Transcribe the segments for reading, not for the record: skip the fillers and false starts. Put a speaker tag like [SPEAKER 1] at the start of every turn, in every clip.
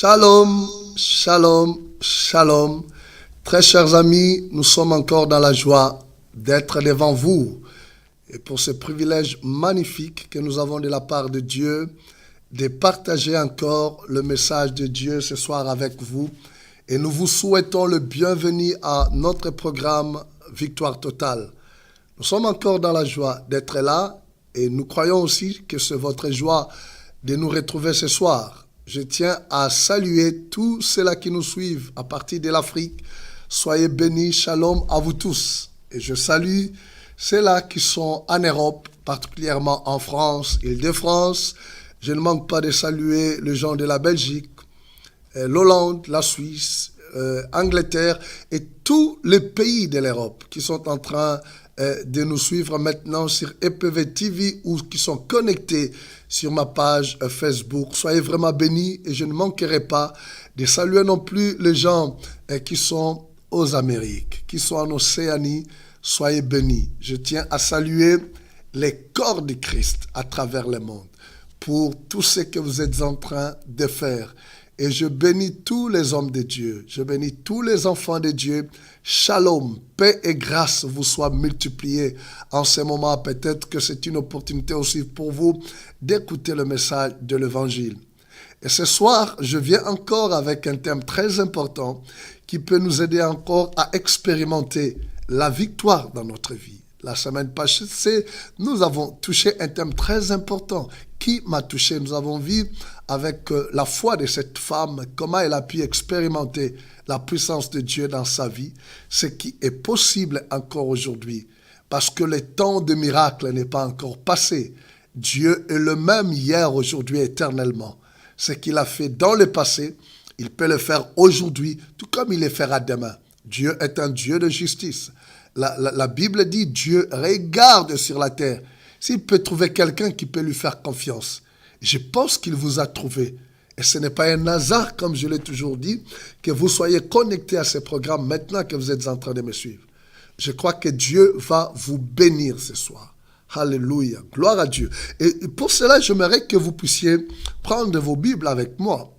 [SPEAKER 1] Shalom, shalom, shalom. Très chers amis, nous sommes encore dans la joie d'être devant vous et pour ce privilège magnifique que nous avons de la part de Dieu de partager encore le message de Dieu ce soir avec vous. Et nous vous souhaitons le bienvenu à notre programme Victoire Totale. Nous sommes encore dans la joie d'être là et nous croyons aussi que c'est votre joie de nous retrouver ce soir. Je tiens à saluer tous ceux-là qui nous suivent à partir de l'Afrique. Soyez bénis, shalom à vous tous. Et je salue ceux-là qui sont en Europe, particulièrement en France, Île-de-France. Je ne manque pas de saluer les gens de la Belgique, l'Hollande, la Suisse, Angleterre et tous les pays de l'Europe qui sont en train de nous suivre maintenant sur EPV TV ou qui sont connectés sur ma page Facebook. Soyez vraiment bénis et je ne manquerai pas de saluer non plus les gens qui sont aux Amériques, qui sont en Océanie. Soyez bénis. Je tiens à saluer les corps de Christ à travers le monde pour tout ce que vous êtes en train de faire. Et je bénis tous les hommes de Dieu. Je bénis tous les enfants de Dieu. Shalom, paix et grâce vous soient multipliées en ce moment. Peut-être que c'est une opportunité aussi pour vous d'écouter le message de l'Évangile. Et ce soir, je viens encore avec un thème très important qui peut nous aider encore à expérimenter la victoire dans notre vie. La semaine passée, nous avons touché un thème très important qui m'a touché. Nous avons vu avec la foi de cette femme, comment elle a pu expérimenter la puissance de Dieu dans sa vie, ce qui est possible encore aujourd'hui, parce que le temps de miracle n'est pas encore passé. Dieu est le même hier, aujourd'hui, éternellement. Ce qu'il a fait dans le passé, il peut le faire aujourd'hui, tout comme il le fera demain. Dieu est un Dieu de justice. La Bible dit, Dieu regarde sur la terre. S'il peut trouver quelqu'un qui peut lui faire confiance, je pense qu'il vous a trouvé. Et ce n'est pas un hasard, comme je l'ai toujours dit, que vous soyez connectés à ce programme maintenant que vous êtes en train de me suivre. Je crois que Dieu va vous bénir ce soir. Alléluia. Gloire à Dieu. Et pour cela, j'aimerais que vous puissiez prendre vos Bibles avec moi.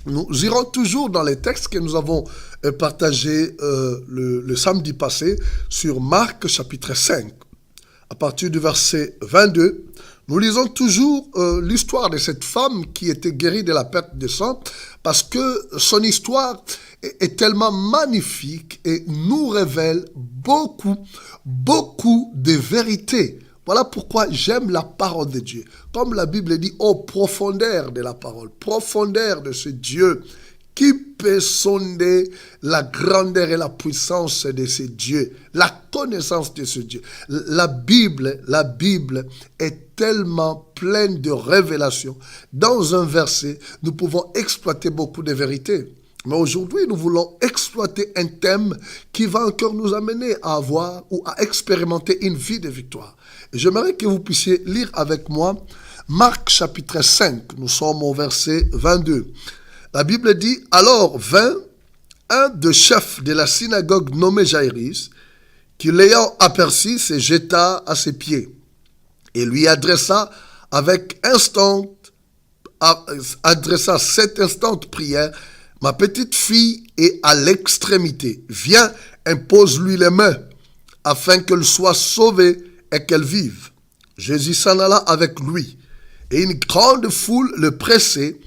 [SPEAKER 1] Nous irons toujours dans les textes que nous avons partagés le samedi passé sur Marc chapitre 5. À partir du verset 22, nous lisons toujours l'histoire de cette femme qui était guérie de la perte de sang parce que son histoire est tellement magnifique et nous révèle beaucoup de vérités. Voilà pourquoi j'aime la parole de Dieu. Comme la Bible dit, ô profondeur de la parole, profondeur de ce Dieu qui peut sonder la grandeur et la puissance de ce Dieu, la connaissance de ce Dieu. La Bible est tellement pleine de révélations. Dans un verset, nous pouvons exploiter beaucoup de vérités. Mais aujourd'hui, nous voulons exploiter un thème qui va encore nous amener à avoir ou à expérimenter une vie de victoire. Et j'aimerais que vous puissiez lire avec moi Marc chapitre 5. Nous sommes au verset 22. La Bible dit, alors vint un des chefs de la synagogue nommé Jairus, qui l'ayant aperçu se jeta à ses pieds et lui adressa cette instante prière, ma petite fille est à l'extrémité. Viens, impose-lui les mains, afin qu'elle soit sauvée et qu'elle vive. Jésus s'en alla avec lui, et une grande foule le pressait,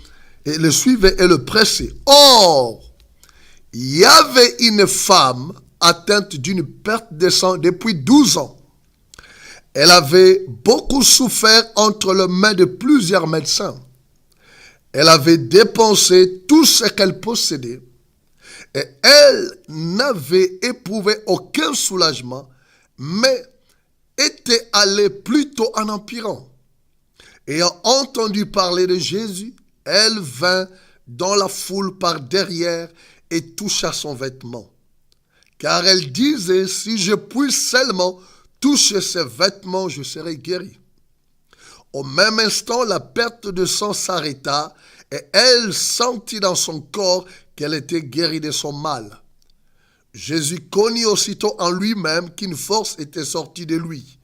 [SPEAKER 1] et le suivait et le pressait. Or, il y avait une femme atteinte d'une perte de sang depuis 12 ans. Elle avait beaucoup souffert entre les mains de plusieurs médecins. Elle avait dépensé tout ce qu'elle possédait et elle n'avait éprouvé aucun soulagement, mais était allée plutôt en empirant. Ayant entendu parler de Jésus, elle vint dans la foule par derrière et toucha son vêtement. Car elle disait, si je puis seulement toucher ses vêtements, je serai guérie. Au même instant, la perte de sang s'arrêta et elle sentit dans son corps qu'elle était guérie de son mal. Jésus connut aussitôt en lui-même qu'une force était sortie de lui.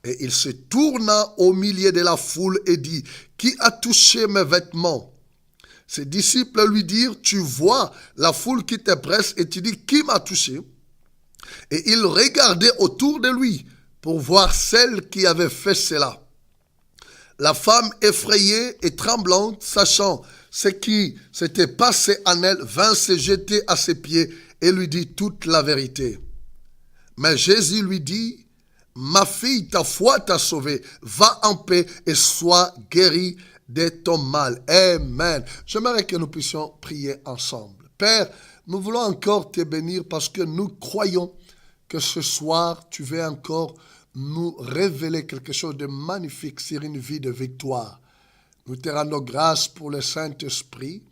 [SPEAKER 1] Et il se tourna au milieu de la foule et dit, qui a touché mes vêtements? Ses disciples lui dirent, tu vois la foule qui te presse et tu dis, qui m'a touché? Et il regardait autour de lui pour voir celle qui avait fait cela. La femme effrayée et tremblante, sachant ce qui s'était passé en elle, vint se jeter à ses pieds et lui dit toute la vérité. Mais Jésus lui dit, ma fille, ta foi t'a sauvée, va en paix et sois guérie de ton mal. Amen. J'aimerais que nous puissions prier ensemble. Père, nous voulons encore te bénir parce que nous croyons que ce soir, tu veux encore nous révéler quelque chose de magnifique sur une vie de victoire. Nous te rendons grâce pour le Saint-Esprit.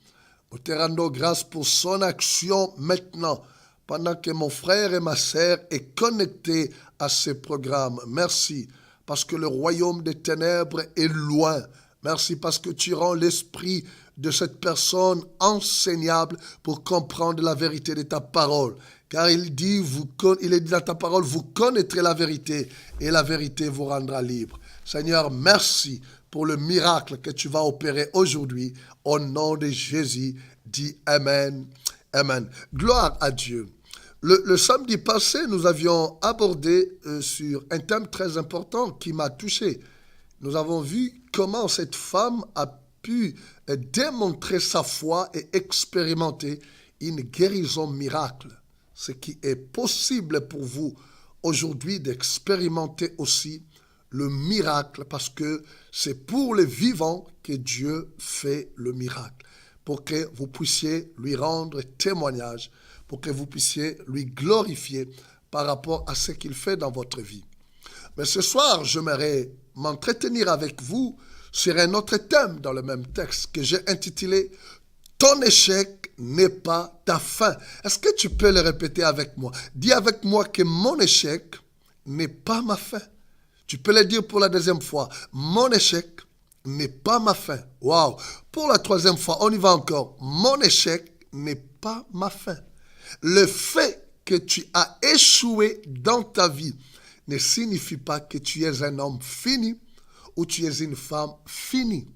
[SPEAKER 1] Nous te rendons grâce pour son action maintenant, pendant que mon frère et ma sœur est connecté à ce programme. Merci, parce que le royaume des ténèbres est loin. Merci, parce que tu rends l'esprit de cette personne enseignable pour comprendre la vérité de ta parole. Car il est dit dans ta parole, vous connaîtrez la vérité et la vérité vous rendra libre. Seigneur, merci pour le miracle que tu vas opérer aujourd'hui. Au nom de Jésus, dis Amen. Amen. Gloire à Dieu. Le samedi passé, nous avions abordé sur un thème très important qui m'a touché. Nous avons vu comment cette femme a pu démontrer sa foi et expérimenter une guérison miracle. Ce qui est possible pour vous aujourd'hui d'expérimenter aussi le miracle, parce que c'est pour les vivants que Dieu fait le miracle, pour que vous puissiez lui rendre témoignage, pour que vous puissiez lui glorifier par rapport à ce qu'il fait dans votre vie. Mais ce soir, j'aimerais m'entretenir avec vous sur un autre thème dans le même texte que j'ai intitulé « Ton échec n'est pas ta fin ». Est-ce que tu peux le répéter avec moi? Dis avec moi que mon échec n'est pas ma fin. Tu peux le dire pour la deuxième fois. Mon échec n'est pas ma fin. Waouh! Pour la troisième fois, on y va encore. Mon échec n'est pas ma fin. Le fait que tu as échoué dans ta vie ne signifie pas que tu es un homme fini ou tu es une femme finie.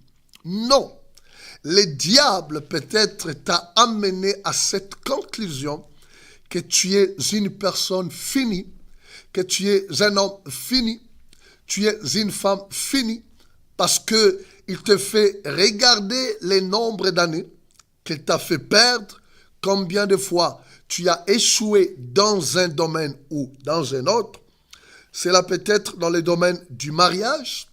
[SPEAKER 1] Non. Le diable peut-être t'a amené à cette conclusion que tu es une personne finie, que tu es un homme fini, tu es une femme finie, parce qu'il te fait regarder le nombre d'années qu'il t'a fait perdre, combien de fois tu as échoué dans un domaine ou dans un autre. Cela peut être dans le domaine du mariage.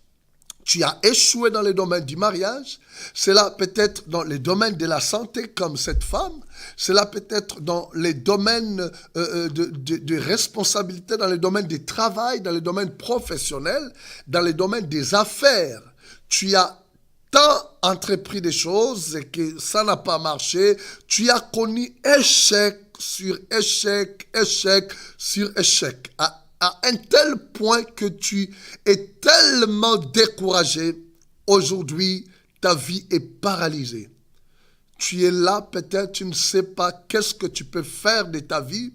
[SPEAKER 1] Tu as échoué dans le domaine du mariage. Cela peut être dans le domaine de la santé, comme cette femme. Cela peut être dans les domaines de responsabilité, dans le domaine du travail, dans le domaine professionnel, dans le domaine des affaires. Tu as tant entrepris des choses et que ça n'a pas marché. Tu as connu échec sur échec, échec sur échec. À un tel point que tu es tellement découragé, aujourd'hui, ta vie est paralysée. Tu es là, peut-être, tu ne sais pas qu'est-ce que tu peux faire de ta vie.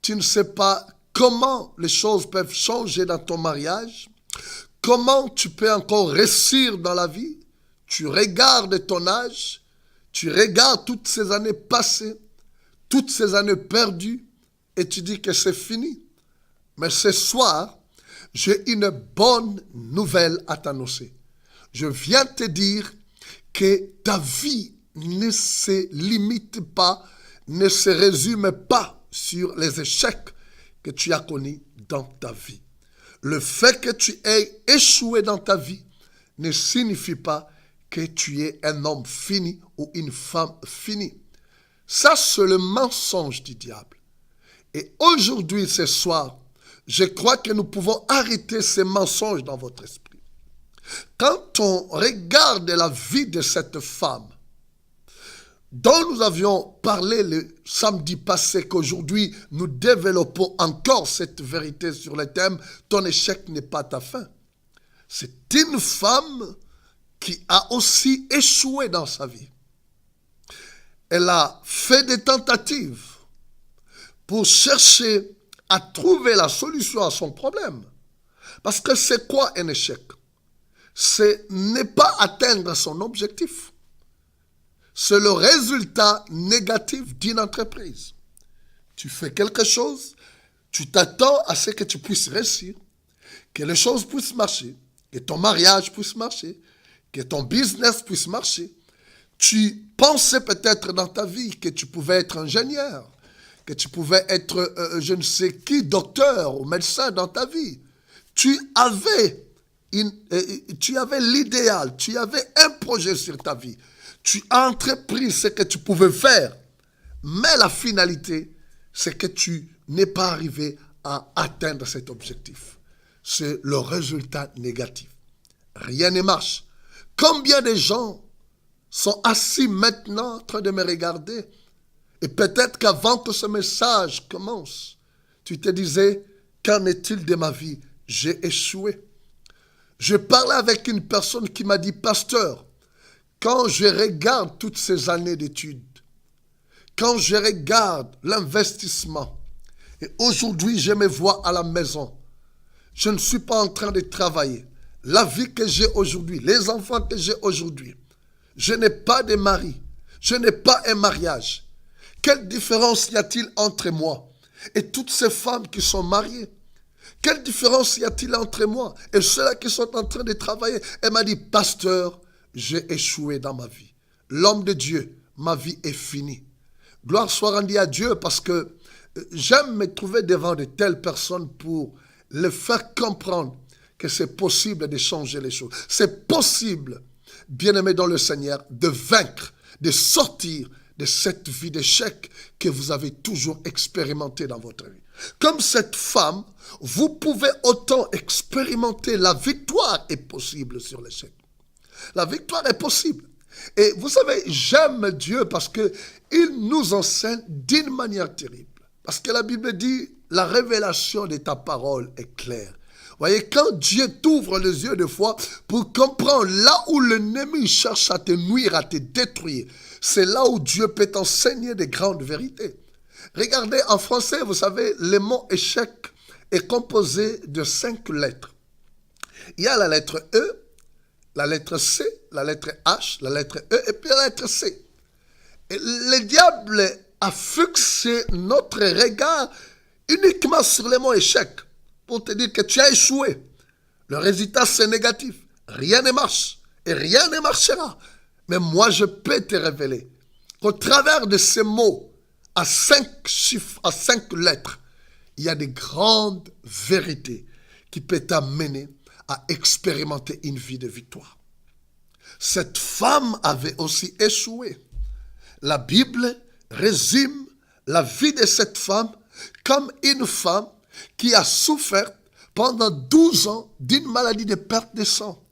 [SPEAKER 1] Tu ne sais pas comment les choses peuvent changer dans ton mariage. Comment tu peux encore réussir dans la vie. Tu regardes ton âge, tu regardes toutes ces années passées, toutes ces années perdues, et tu dis que c'est fini. Mais ce soir, j'ai une bonne nouvelle à t'annoncer. Je viens te dire que ta vie ne se limite pas, ne se résume pas sur les échecs que tu as connus dans ta vie. Le fait que tu aies échoué dans ta vie ne signifie pas que tu es un homme fini ou une femme finie. Ça, c'est le mensonge du diable. Et aujourd'hui, ce soir, je crois que nous pouvons arrêter ces mensonges dans votre esprit. Quand on regarde la vie de cette femme, dont nous avions parlé le samedi passé, qu'aujourd'hui nous développons encore cette vérité sur le thème « Ton échec n'est pas ta fin ». C'est une femme qui a aussi échoué dans sa vie. Elle a fait des tentatives pour chercher à trouver la solution à son problème. Parce que c'est quoi un échec? Ce n'est pas atteindre son objectif. c'est le résultat négatif d'une entreprise. Tu fais quelque chose, tu t'attends à ce que tu puisses réussir, que les choses puissent marcher, que ton mariage puisse marcher, que ton business puisse marcher. Tu pensais peut-être dans ta vie que tu pouvais être ingénieur, que tu pouvais être je ne sais qui, docteur ou médecin dans ta vie. Tu avais l'idéal, tu avais un projet sur ta vie. Tu as entrepris ce que tu pouvais faire, mais la finalité, c'est que tu n'es pas arrivé à atteindre cet objectif. C'est le résultat négatif. Rien ne marche. Combien de gens sont assis maintenant en train de me regarder et peut-être qu'avant que ce message commence, tu te disais, qu'en est-il de ma vie? J'ai échoué. Je parlais avec une personne qui m'a dit, pasteur, quand je regarde toutes ces années d'études, quand je regarde l'investissement, et aujourd'hui je me vois à la maison, je ne suis pas en train de travailler. La vie que j'ai aujourd'hui, les enfants que j'ai aujourd'hui, je n'ai pas de mari, je n'ai pas un mariage. Quelle différence y a-t-il entre moi et toutes ces femmes qui sont mariées? Quelle différence y a-t-il entre moi et ceux-là qui sont en train de travailler? Elle m'a dit, pasteur, j'ai échoué dans ma vie. L'homme de Dieu, ma vie est finie. Gloire soit rendue à Dieu parce que j'aime me trouver devant de telles personnes pour les faire comprendre que c'est possible de changer les choses. C'est possible, bien-aimés dans le Seigneur, de vaincre, de sortir de cette vie d'échec que vous avez toujours expérimenté dans votre vie. Comme cette femme, vous pouvez autant expérimenter la victoire est possible sur l'échec. La victoire est possible. Et vous savez, j'aime Dieu parce qu'il nous enseigne d'une manière terrible. Parce que la Bible dit, la révélation de ta parole est claire. Vous voyez, quand Dieu t'ouvre les yeux de foi pour comprendre là où l'ennemi cherche à te nuire, à te détruire, c'est là où Dieu peut t'enseigner des grandes vérités. Regardez, en français, vous savez, le mot échec est composé de 5 lettres. Il y a la lettre E, la lettre C, la lettre H, la lettre E et puis la lettre C. Et le diable a fixé notre regard uniquement sur le mot échec pour te dire que tu as échoué. Le résultat, c'est négatif. Rien ne marche et rien ne marchera. Mais moi, je peux te révéler qu'au travers de ces mots, à 5 chiffres, à 5 lettres, il y a des grandes vérités qui peuvent t'amener à expérimenter une vie de victoire. Cette femme avait aussi échoué. La Bible résume la vie de cette femme comme une femme qui a souffert pendant 12 ans d'une maladie de perte de sang.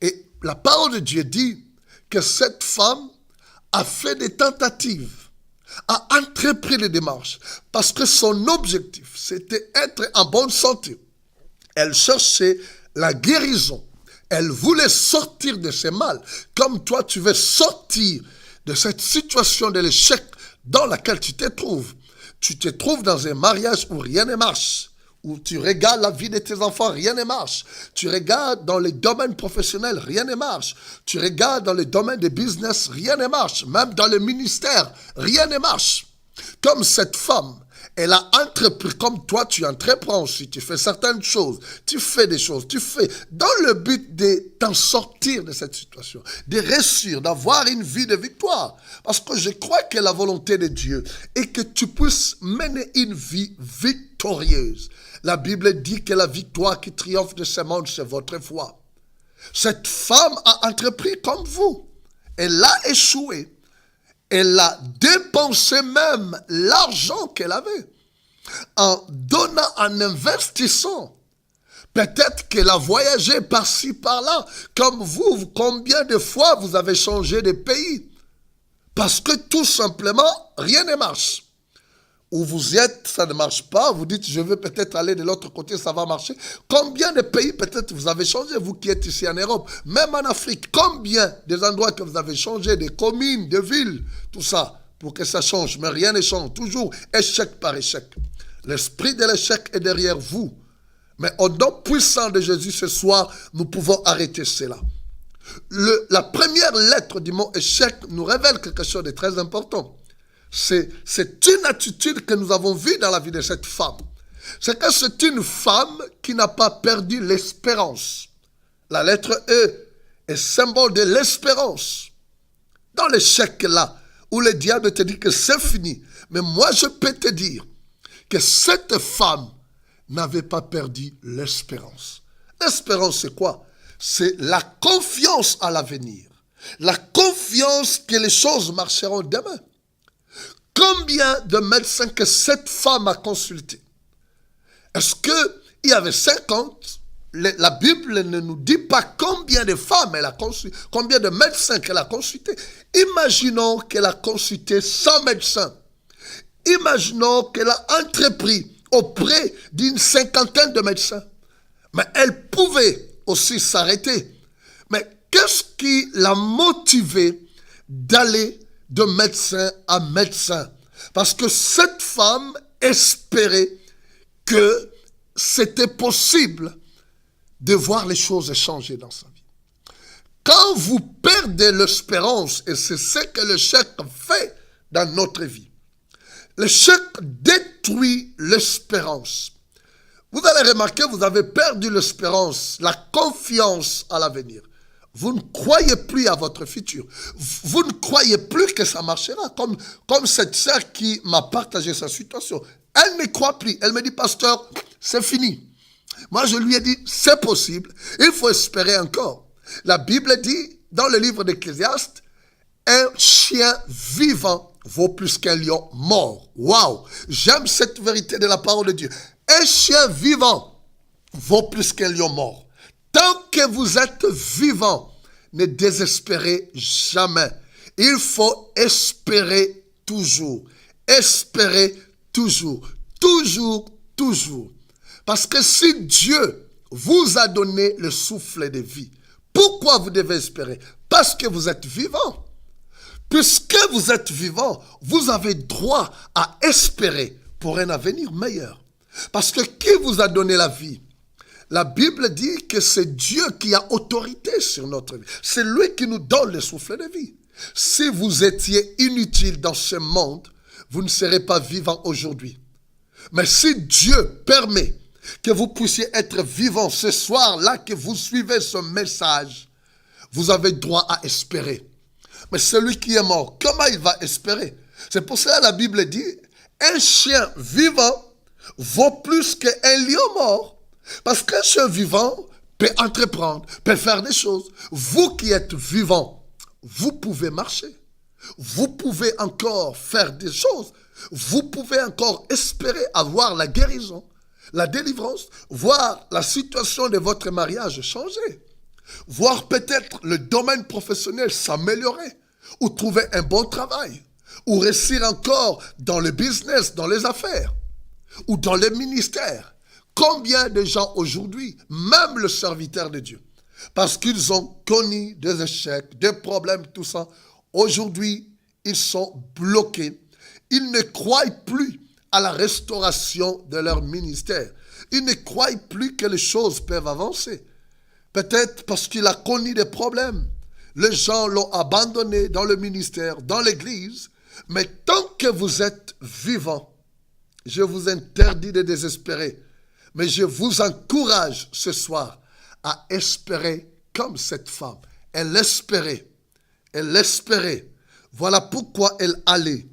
[SPEAKER 1] Et la parole de Dieu dit que cette femme a fait des tentatives, a entrepris les démarches, parce que son objectif, c'était être en bonne santé. Elle cherchait la guérison. Elle voulait sortir de ses mal. Comme toi, tu veux sortir de cette situation de l'échec dans laquelle tu te trouves. Tu te trouves dans un mariage où rien ne marche, où tu regardes la vie de tes enfants, rien ne marche. Tu regardes dans les domaines professionnels, rien ne marche. Tu regardes dans les domaines de business, rien ne marche. Même dans le ministère, rien ne marche. Comme cette femme, elle a entrepris, comme toi tu entreprends aussi, tu fais certaines choses, tu fais des choses, tu fais dans le but de t'en sortir de cette situation, de réussir, d'avoir une vie de victoire. Parce que je crois que la volonté de Dieu est que tu puisses mener une vie victorieuse. La Bible dit que la victoire qui triomphe de ce monde, c'est votre foi. Cette femme a entrepris comme vous. Elle a échoué. Elle a dépensé même l'argent qu'elle avait en donnant, en investissant. Peut-être qu'elle a voyagé par-ci, par-là. Comme vous, combien de fois vous avez changé de pays? Parce que tout simplement, rien ne marche. Où vous êtes, ça ne marche pas. Vous dites, je veux peut-être aller de l'autre côté, ça va marcher. Combien de pays peut-être vous avez changé, vous qui êtes ici en Europe, même en Afrique, combien des endroits que vous avez changé, des communes, des villes, tout ça, pour que ça change. Mais rien ne change. Toujours échec par échec. L'esprit de l'échec est derrière vous. Mais au nom puissant de Jésus ce soir, nous pouvons arrêter cela. La première lettre du mot échec nous révèle quelque chose de très important. C'est une attitude que nous avons vue dans la vie de cette femme. C'est que c'est une femme qui n'a pas perdu l'espérance. La lettre E est symbole de l'espérance. Dans l'échec là, où le diable te dit que c'est fini. Mais moi, je peux te dire que cette femme n'avait pas perdu l'espérance. L'espérance, c'est quoi? C'est la confiance à l'avenir. La confiance que les choses marcheront demain. Combien de médecins que cette femme a consultés? Est-ce qu'il y avait 50? La Bible ne nous dit pas combien de femmes elle a consulté, combien de médecins qu'elle a consultés. Imaginons qu'elle a consulté 100 médecins. Imaginons qu'elle a entrepris auprès d'une cinquantaine de médecins. Mais elle pouvait aussi s'arrêter. Mais qu'est-ce qui l'a motivée d'aller de médecin à médecin? Parce que cette femme espérait que c'était possible de voir les choses changer dans sa vie. Quand vous perdez l'espérance, et c'est ce que l'échec fait dans notre vie, l'échec détruit l'espérance. Vous allez remarquer, vous avez perdu l'espérance, la confiance à l'avenir. Vous ne croyez plus à votre futur. Vous ne croyez plus que ça marchera. Comme cette sœur qui m'a partagé sa situation. Elle ne croit plus. Elle me dit, pasteur, c'est fini. Moi, je lui ai dit, c'est possible. Il faut espérer encore. La Bible dit, dans le livre d'Ecclésiaste, un chien vivant vaut plus qu'un lion mort. Waouh! J'aime cette vérité de la parole de Dieu. Un chien vivant vaut plus qu'un lion mort. Tant que vous êtes vivant, ne désespérez jamais. Il faut espérer toujours. Espérer toujours. Toujours, toujours. Parce que si Dieu vous a donné le souffle de vie, pourquoi vous devez espérer? Parce que vous êtes vivant. Puisque vous êtes vivant, vous avez droit à espérer pour un avenir meilleur. Parce que qui vous a donné la vie? La Bible dit que c'est Dieu qui a autorité sur notre vie. C'est lui qui nous donne le souffle de vie. Si vous étiez inutile dans ce monde, vous ne serez pas vivant aujourd'hui. Mais si Dieu permet que vous puissiez être vivant ce soir-là, que vous suivez ce message, vous avez droit à espérer. Mais celui qui est mort, comment il va espérer? C'est pour cela que la Bible dit, un chien vivant vaut plus qu'un lion mort. Parce qu'un chien vivant peut entreprendre, peut faire des choses. Vous qui êtes vivant, vous pouvez marcher. Vous pouvez encore faire des choses. Vous pouvez encore espérer avoir la guérison, la délivrance, voir la situation de votre mariage changer. Voir peut-être le domaine professionnel s'améliorer. Ou trouver un bon travail. Ou réussir encore dans le business, dans les affaires. Ou dans le ministère. Combien de gens aujourd'hui, même le serviteur de Dieu, parce qu'ils ont connu des échecs, des problèmes, tout ça, aujourd'hui, ils sont bloqués. Ils ne croient plus à la restauration de leur ministère. Ils ne croient plus que les choses peuvent avancer. Peut-être parce qu'il a connu des problèmes. Les gens l'ont abandonné dans le ministère, dans l'église. Mais tant que vous êtes vivant, je vous interdis de désespérer. Mais je vous encourage ce soir à espérer comme cette femme. Elle espérait. Elle espérait. Voilà pourquoi elle allait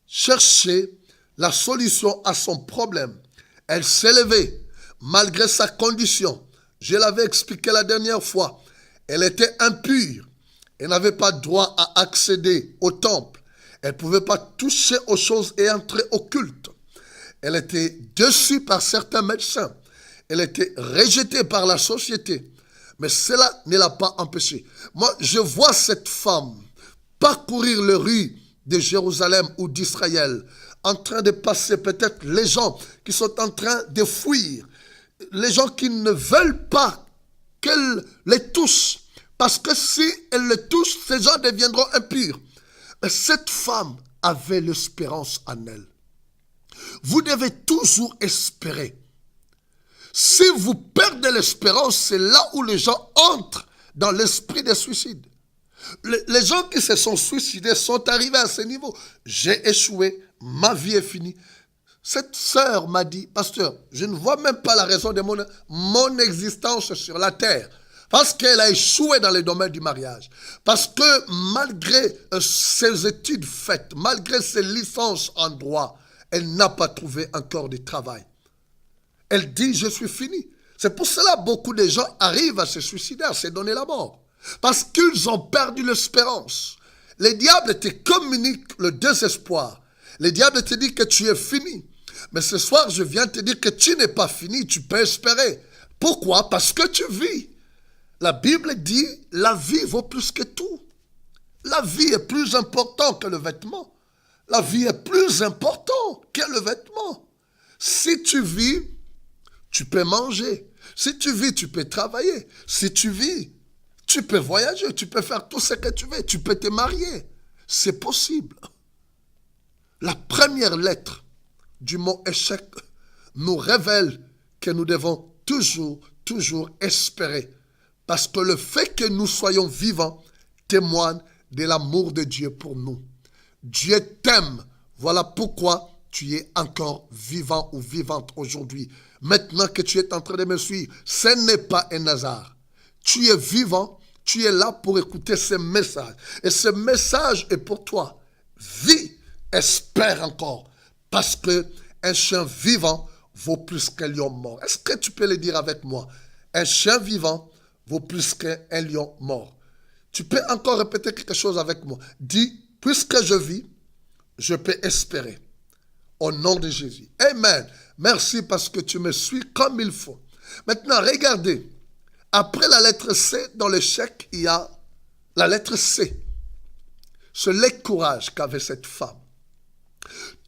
[SPEAKER 1] chercher la solution à son problème. Elle s'est levée malgré sa condition. Je l'avais expliqué la dernière fois. Elle était impure. Elle n'avait pas droit à accéder au temple. Elle ne pouvait pas toucher aux choses et entrer au culte. Elle était déçue par certains médecins. Elle était rejetée par la société. Mais cela ne l'a pas empêchée. Moi, je vois cette femme parcourir les rues de Jérusalem ou d'Israël, en train de passer peut-être les gens qui sont en train de fuir, les gens qui ne veulent pas qu'elle les touche. Parce que si elle les touche, ces gens deviendront impurs. Mais cette femme avait l'espérance en elle. Vous devez toujours espérer. Si vous perdez l'espérance, c'est là où les gens entrent dans l'esprit des suicides. Les gens qui se sont suicidés sont arrivés à ce niveau. J'ai échoué, ma vie est finie. Cette sœur m'a dit, pasteur, je ne vois même pas la raison de mon existence sur la terre. Parce qu'elle a échoué dans le domaine du mariage. Parce que malgré ses études faites, malgré ses licences en droit, elle n'a pas trouvé encore de travail. Elle dit, je suis fini. C'est pour cela que beaucoup de gens arrivent à se suicider, à se donner la mort. Parce qu'ils ont perdu l'espérance. Le diable te communique le désespoir. Le diable te dit que tu es fini. Mais ce soir, je viens te dire que tu n'es pas fini, tu peux espérer. Pourquoi? Parce que tu vis. La Bible dit, la vie vaut plus que tout. La vie est plus importante que le vêtement. La vie est plus importante que le vêtement. Si tu vis, tu peux manger. Si tu vis, tu peux travailler. Si tu vis, tu peux voyager. Tu peux faire tout ce que tu veux. Tu peux te marier. C'est possible. La première lettre du mot échec nous révèle que nous devons toujours espérer. Parce que le fait que nous soyons vivants témoigne de l'amour de Dieu pour nous. Dieu t'aime. Voilà pourquoi tu es encore vivant ou vivante aujourd'hui. Maintenant que tu es en train de me suivre, ce n'est pas un hasard. Tu es vivant, tu es là pour écouter ce message. Et ce message est pour toi. Vis, espère encore. Parce qu'un chien vivant vaut plus qu'un lion mort. Est-ce que tu peux le dire avec moi? Un chien vivant vaut plus qu'un lion mort. Tu peux encore répéter quelque chose avec moi. Dis, puisque je vis, je peux espérer. Au nom de Jésus. Amen. Merci parce que tu me suis comme il faut. Maintenant, regardez. Après la lettre C, dans l'échec, il y a la lettre C. C'est le courage qu'avait cette femme.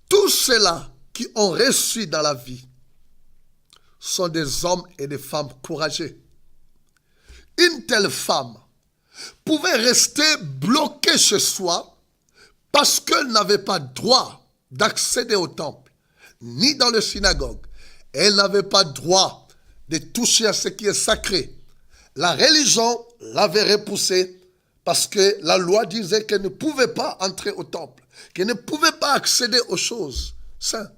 [SPEAKER 1] Tous ceux-là qui ont réussi dans la vie sont des hommes et des femmes courageux. Une telle femme pouvait rester bloquée chez soi parce qu'elle n'avait pas droit d'accéder au temple, ni dans la synagogue. Elle n'avait pas droit de toucher à ce qui est sacré. La religion l'avait repoussée parce que la loi disait qu'elle ne pouvait pas entrer au temple, qu'elle ne pouvait pas accéder aux choses saintes.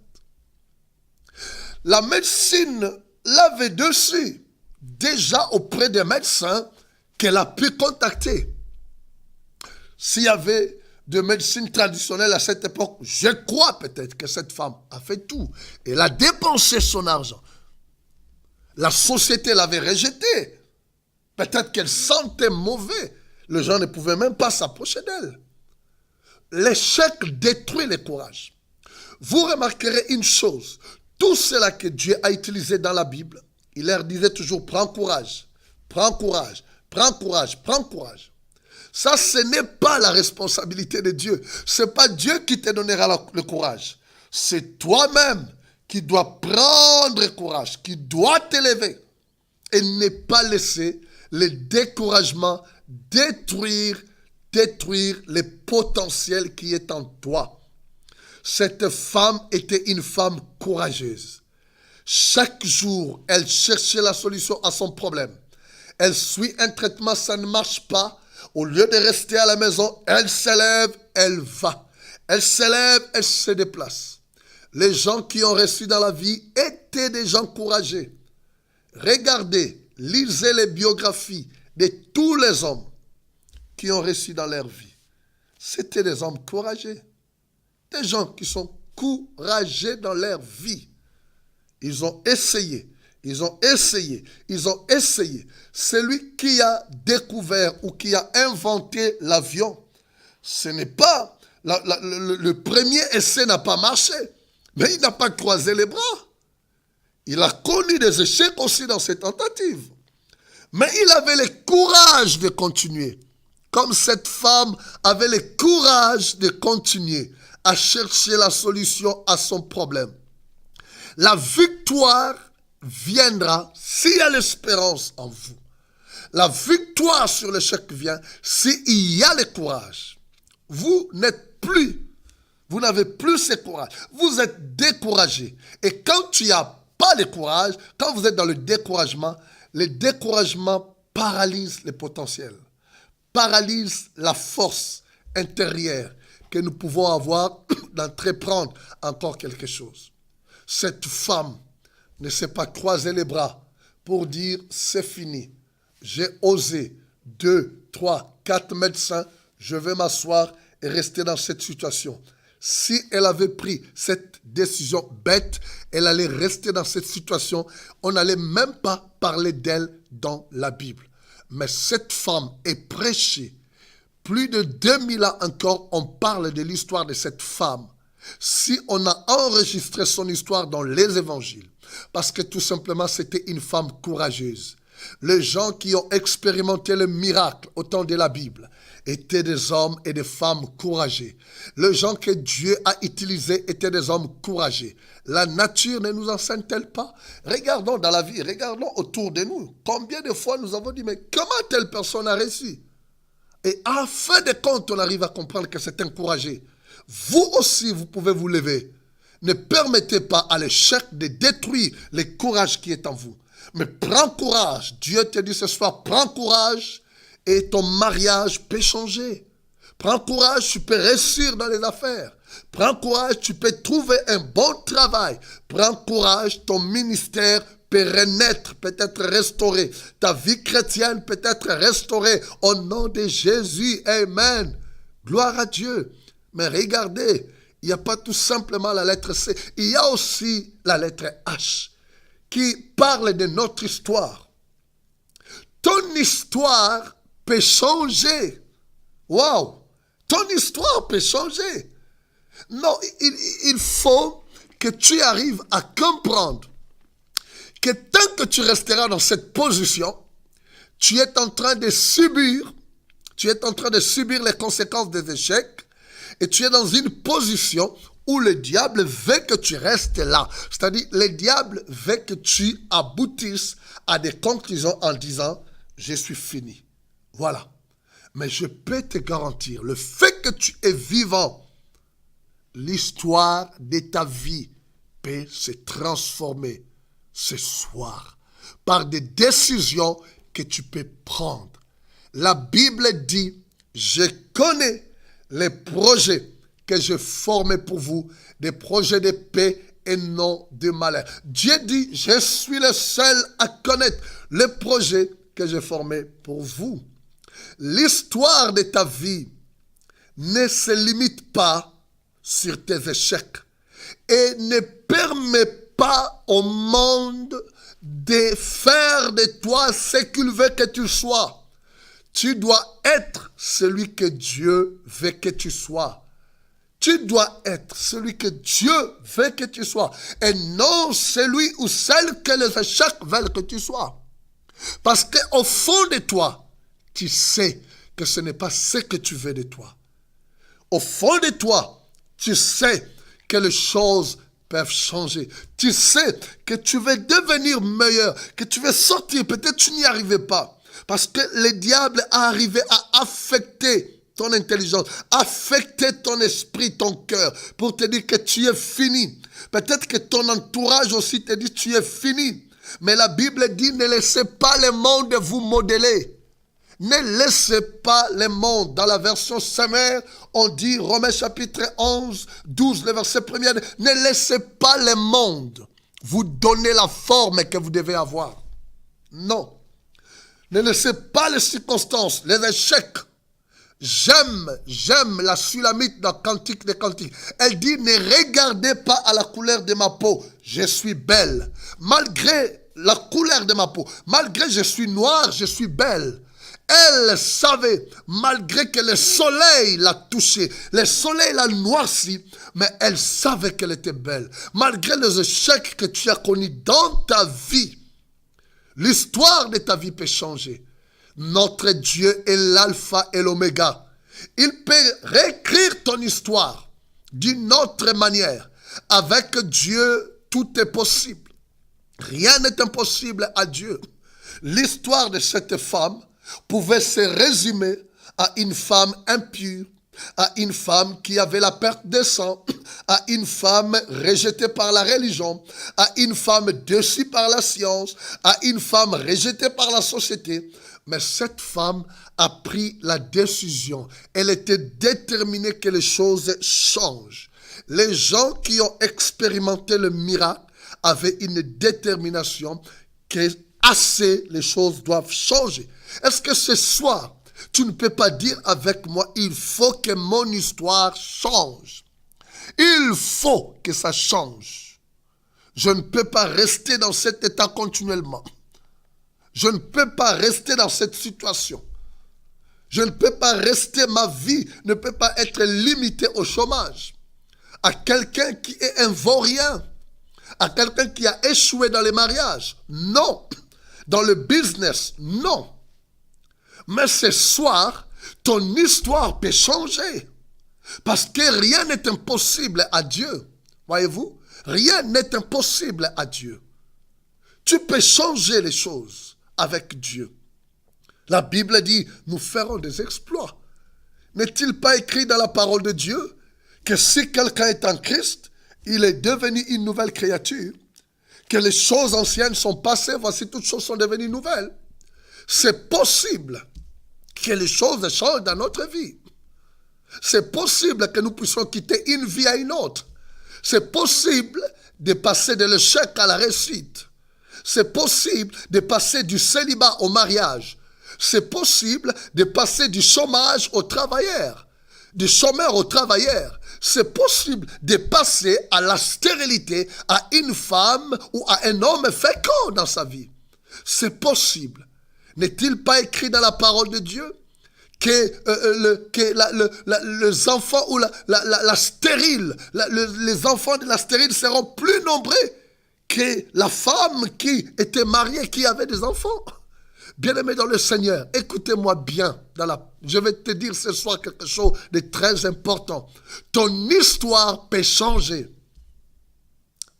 [SPEAKER 1] La médecine l'avait dessus, déjà auprès des médecins qu'elle a pu contacter. S'il y avait de médecine traditionnelle à cette époque, je crois peut-être que cette femme a fait tout. Elle a dépensé son argent. La société l'avait rejetée. Peut-être qu'elle sentait mauvais. Les gens ne pouvaient même pas s'approcher d'elle. L'échec détruit le courage. Vous remarquerez une chose. Tout cela que Dieu a utilisé dans la Bible, il leur disait toujours, prends courage, prends courage, prends courage, prends courage. Ça, ce n'est pas la responsabilité de Dieu. Ce n'est pas Dieu qui te donnera le courage. C'est toi-même qui dois prendre courage, qui dois t'élever et ne pas laisser le découragement détruire le potentiel qui est en toi. Cette femme était une femme courageuse. Chaque jour, elle cherchait la solution à son problème. Elle suit un traitement, ça ne marche pas. Au lieu de rester à la maison, elle s'élève, elle va. Elle s'élève, elle se déplace. Les gens qui ont réussi dans la vie étaient des gens courageux. Regardez, lisez les biographies de tous les hommes qui ont réussi dans leur vie. C'était des hommes courageux. Des gens qui sont courageux dans leur vie. Ils ont essayé. Ils ont essayé, ils ont essayé. Celui qui a découvert ou qui a inventé l'avion, ce n'est pas, le premier essai n'a pas marché, mais il n'a pas croisé les bras. Il a connu des échecs aussi dans ses tentatives. Mais il avait le courage de continuer. Comme cette femme avait le courage de continuer à chercher la solution à son problème. La victoire viendra s'il y a l'espérance en vous. La victoire sur l'échec vient s'il y a le courage. Vous n'avez plus ce courage. Vous êtes découragé. Et quand tu n'as pas de courage, quand vous êtes dans le découragement paralyse les potentiels, paralyse la force intérieure que nous pouvons avoir d'entreprendre encore quelque chose. Cette femme ne s'est pas croisé les bras pour dire c'est fini. J'ai osé 2, 3, 4 médecins, je vais m'asseoir et rester dans cette situation. Si elle avait pris cette décision bête, elle allait rester dans cette situation. On n'allait même pas parler d'elle dans la Bible. Mais cette femme est prêchée. Plus de 2000 ans encore, on parle de l'histoire de cette femme. Si on a enregistré son histoire dans les évangiles, parce que tout simplement c'était une femme courageuse. Les gens qui ont expérimenté le miracle au temps de la Bible étaient des hommes et des femmes courageux. Les gens que Dieu a utilisés étaient des hommes courageux. La nature ne nous enseigne-t-elle pas? Regardons dans la vie, regardons autour de nous. Combien de fois nous avons dit, mais comment telle personne a réussi? Et à fin de compte, on arrive à comprendre que c'est encouragé. Vous aussi, vous pouvez vous lever. Ne permettez pas à l'échec de détruire le courage qui est en vous. Mais prends courage. Dieu te dit ce soir, prends courage et ton mariage peut changer. Prends courage, tu peux réussir dans les affaires. Prends courage, tu peux trouver un bon travail. Prends courage, ton ministère peut renaître, peut être restauré. Ta vie chrétienne peut être restaurée au nom de Jésus. Amen. Gloire à Dieu. Mais regardez, il n'y a pas tout simplement la lettre C. Il y a aussi la lettre H qui parle de notre histoire. Ton histoire peut changer. Waouh! Ton histoire peut changer. Non, il faut que tu arrives à comprendre que tant que tu resteras dans cette position, tu es en train de subir les conséquences des échecs et tu es dans une position où le diable veut que tu restes là. C'est-à-dire, le diable veut que tu aboutisses à des conclusions en disant « je suis fini ». Voilà. Mais je peux te garantir, le fait que tu es vivant, l'histoire de ta vie peut se transformer ce soir par des décisions que tu peux prendre. La Bible dit « je connais les projets que je formais pour vous, des projets de paix et non de malheur. » Dieu dit, je suis le seul à connaître les projets que j'ai formés pour vous. L'histoire de ta vie ne se limite pas sur tes échecs et ne permet pas au monde de faire de toi ce qu'il veut que tu sois. Tu dois être celui que Dieu veut que tu sois. Tu dois être celui que Dieu veut que tu sois. Et non celui ou celle que les échecs veulent que tu sois. Parce qu'au fond de toi, tu sais que ce n'est pas ce que tu veux de toi. Au fond de toi, tu sais que les choses peuvent changer. Tu sais que tu veux devenir meilleur, que tu veux sortir. Peut-être tu n'y arrivais pas. Parce que le diable a arrivé à affecter ton intelligence, affecter ton esprit, ton cœur, pour te dire que tu es fini. Peut-être que ton entourage aussi te dit que tu es fini. Mais la Bible dit, ne laissez pas le monde vous modeler. Ne laissez pas le monde. Dans la version sommaire, on dit, Romains chapitre 11, 12, le verset 1er, ne laissez pas le monde vous donner la forme que vous devez avoir. Non. Ne laissez pas les circonstances, les échecs. J'aime la Sulamite dans Cantique des Cantiques. Elle dit, ne regardez pas à la couleur de ma peau. Je suis belle. Malgré la couleur de ma peau, malgré je suis noire, je suis belle. Elle savait, malgré que le soleil l'a touchée, le soleil l'a noirci, mais elle savait qu'elle était belle. Malgré les échecs que tu as connus dans ta vie, l'histoire de ta vie peut changer. Notre Dieu est l'alpha et l'oméga. Il peut réécrire ton histoire d'une autre manière. Avec Dieu, tout est possible. Rien n'est impossible à Dieu. L'histoire de cette femme pouvait se résumer à une femme impure, à une femme qui avait la perte de sang, à une femme rejetée par la religion, à une femme déçue par la science, à une femme rejetée par la société. Mais cette femme a pris la décision. Elle était déterminée que les choses changent. Les gens qui ont expérimenté le miracle avaient une détermination que assez les choses doivent changer. Est-ce que ce soir, tu ne peux pas dire avec moi, il faut que mon histoire change. Il faut que ça change. Je ne peux pas rester dans cet état continuellement. Je ne peux pas rester dans cette situation. Je ne peux pas rester, ma vie ne peut pas être limitée au chômage. À quelqu'un qui est un vaurien. À quelqu'un qui a échoué dans les mariages. Non. Dans le business. Non. Mais ce soir, ton histoire peut changer. Parce que rien n'est impossible à Dieu. Voyez-vous? Rien n'est impossible à Dieu. Tu peux changer les choses avec Dieu. La Bible dit, nous ferons des exploits. N'est-il pas écrit dans la parole de Dieu que si quelqu'un est en Christ, il est devenu une nouvelle créature, que les choses anciennes sont passées, voici toutes choses sont devenues nouvelles. C'est possible que les choses changent dans notre vie. C'est possible que nous puissions quitter une vie à une autre. C'est possible de passer de l'échec à la réussite. C'est possible de passer du célibat au mariage. C'est possible de passer du chômage au travailleur. Du chômeur au travailleur. C'est possible de passer à la stérilité à une femme ou à un homme fécond dans sa vie. C'est possible. N'est-il pas écrit dans la parole de Dieu que les enfants ou la stérile, les enfants de la stérile seront plus nombreux que la femme qui était mariée, qui avait des enfants? Bien-aimé dans le Seigneur, écoutez-moi bien. Je vais te dire ce soir quelque chose de très important. Ton histoire peut changer.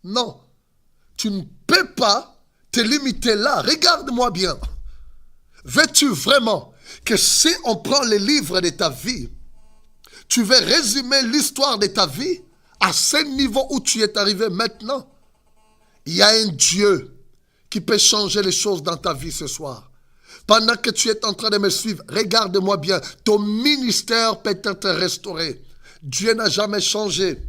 [SPEAKER 1] Non, tu ne peux pas te limiter là. Regarde-moi bien. Veux-tu vraiment que si on prend les livres de ta vie, tu veux résumer l'histoire de ta vie à ce niveau où tu es arrivé maintenant? Il y a un Dieu qui peut changer les choses dans ta vie ce soir. Pendant que tu es en train de me suivre, regarde-moi bien. Ton ministère peut être restauré. Dieu n'a jamais changé.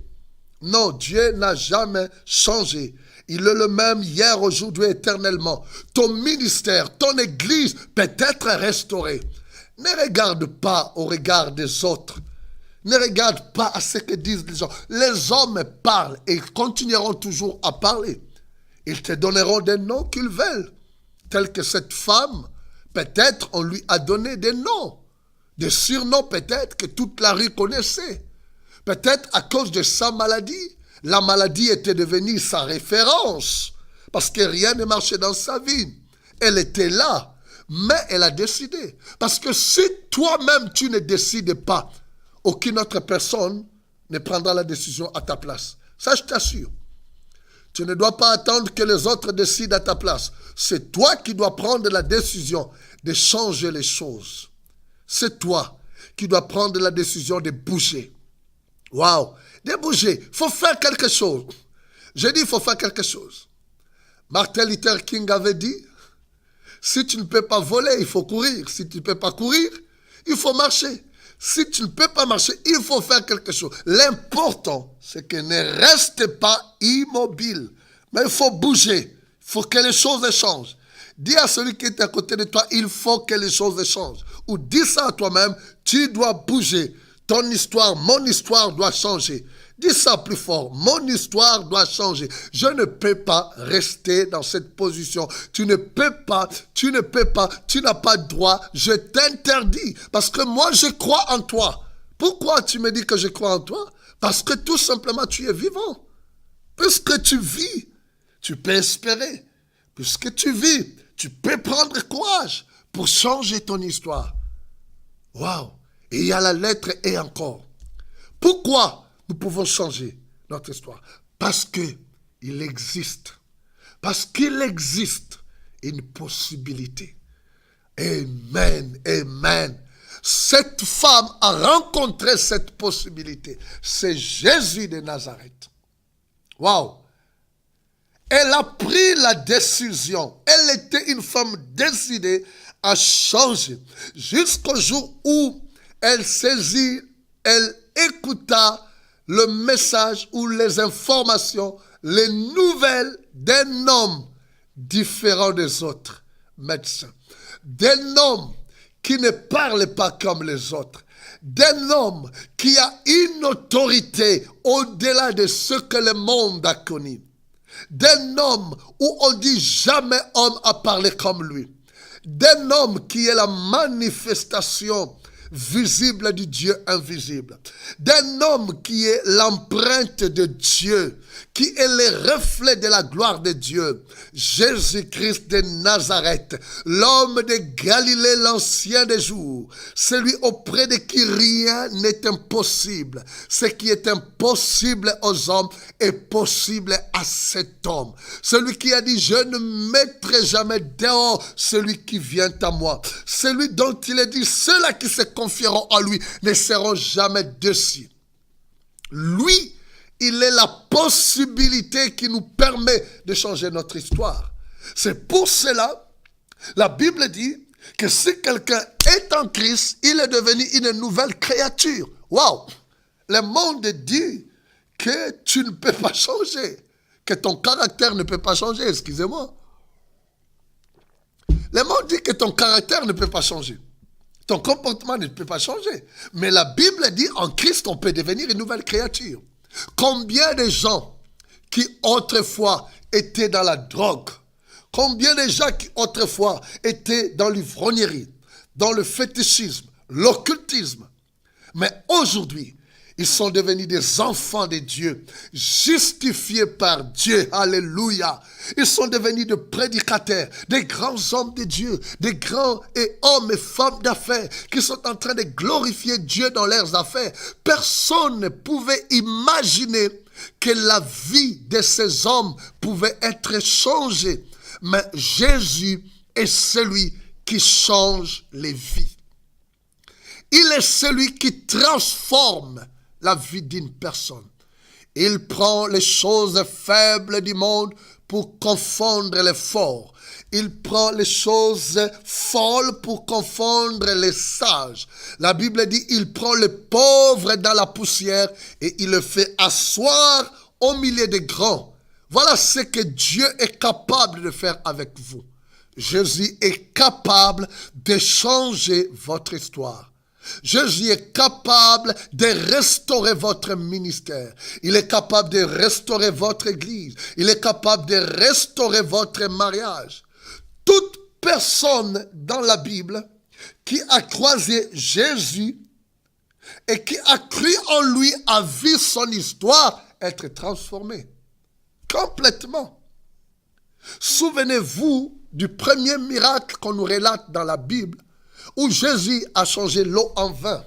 [SPEAKER 1] Non, Dieu n'a jamais changé. Il est le même hier, aujourd'hui, éternellement. Ton ministère, ton église peut être restaurée. Ne regarde pas au regard des autres. Ne regarde pas à ce que disent les gens. Les hommes parlent et ils continueront toujours à parler. Ils te donneront des noms qu'ils veulent. Tels que cette femme, peut-être on lui a donné des noms. Des surnoms peut-être que toute la rue connaissait. Peut-être à cause de sa maladie. La maladie était devenue sa référence. Parce que rien ne marchait dans sa vie. Elle était là. Mais elle a décidé. Parce que si toi-même tu ne décides pas, aucune autre personne ne prendra la décision à ta place. Ça, je t'assure. Tu ne dois pas attendre que les autres décident à ta place. C'est toi qui dois prendre la décision de changer les choses. C'est toi qui dois prendre la décision de bouger. Waouh! De bouger. Il faut faire quelque chose. J'ai dit il faut faire quelque chose. Martin Luther King avait dit, si tu ne peux pas voler, il faut courir. Si tu ne peux pas courir, il faut marcher. Si tu ne peux pas marcher, il faut faire quelque chose. L'important, c'est que ne reste pas immobile. Mais il faut bouger. Il faut que les choses changent. Dis à celui qui est à côté de toi, il faut que les choses changent. Ou dis ça à toi-même, tu dois bouger. Ton histoire, mon histoire doit changer. Dis ça plus fort, mon histoire doit changer. Je ne peux pas rester dans cette position. Tu ne peux pas, tu n'as pas de droit. Je t'interdis parce que moi je crois en toi. Pourquoi tu me dis que je crois en toi? Parce que tout simplement tu es vivant. Puisque tu vis, tu peux espérer. Puisque tu vis, tu peux prendre courage pour changer ton histoire. Waouh! Et il y a la lettre « et » encore. Pourquoi nous pouvons changer notre histoire? Parce qu'il existe. Parce qu'il existe une possibilité. Amen, amen. Cette femme a rencontré cette possibilité. C'est Jésus de Nazareth. Waouh! Elle a pris la décision. Elle était une femme décidée a changé. Jusqu'au jour où elle saisit, elle écouta le message ou les informations, les nouvelles d'un homme différent des autres médecins. D'un homme qui ne parle pas comme les autres. D'un homme qui a une autorité au-delà de ce que le monde a connu. D'un homme où on dit jamais homme a parlé comme lui. D'un homme qui est la manifestation visible du Dieu invisible. D'un homme qui est l'empreinte de Dieu, qui est le reflet de la gloire de Dieu. Jésus-Christ de Nazareth, l'homme de Galilée, l'ancien des jours, celui auprès de qui rien n'est impossible. Ce qui est impossible aux hommes est possible à cet homme. Celui qui a dit, je ne mettrai jamais dehors celui qui vient à moi. Celui dont il a dit, ceux-là qui se confieront à lui ne seront jamais déçus. Lui, il est la possibilité qui nous permet de changer notre histoire. C'est pour cela, la Bible dit que si quelqu'un est en Christ, il est devenu une nouvelle créature. Waouh! Le monde dit que tu ne peux pas changer, que ton caractère ne peut pas changer, excusez-moi. Le monde dit que ton caractère ne peut pas changer. Ton comportement ne peut pas changer. Mais la Bible dit en Christ, on peut devenir une nouvelle créature. Combien de gens qui autrefois étaient dans la drogue, combien de gens qui autrefois étaient dans l'ivrognerie, dans le fétichisme, l'occultisme, mais aujourd'hui, ils sont devenus des enfants de Dieu, justifiés par Dieu. Alléluia. Ils sont devenus des prédicateurs, des grands hommes de Dieu, des grands hommes et femmes d'affaires qui sont en train de glorifier Dieu dans leurs affaires. Personne ne pouvait imaginer que la vie de ces hommes pouvait être changée. Mais Jésus est celui qui change les vies. Il est celui qui transforme la vie d'une personne. Il prend les choses faibles du monde pour confondre les forts. Il prend les choses folles pour confondre les sages. La Bible dit, il prend le pauvre dans la poussière et il le fait asseoir au milieu des grands. Voilà ce que Dieu est capable de faire avec vous. Jésus est capable de changer votre histoire. Jésus est capable de restaurer votre ministère. Il est capable de restaurer votre église. Il est capable de restaurer votre mariage. Toute personne dans la Bible qui a croisé Jésus et qui a cru en lui a vu son histoire être transformée. Complètement. Souvenez-vous du premier miracle qu'on nous relate dans la Bible, où Jésus a changé l'eau en vin.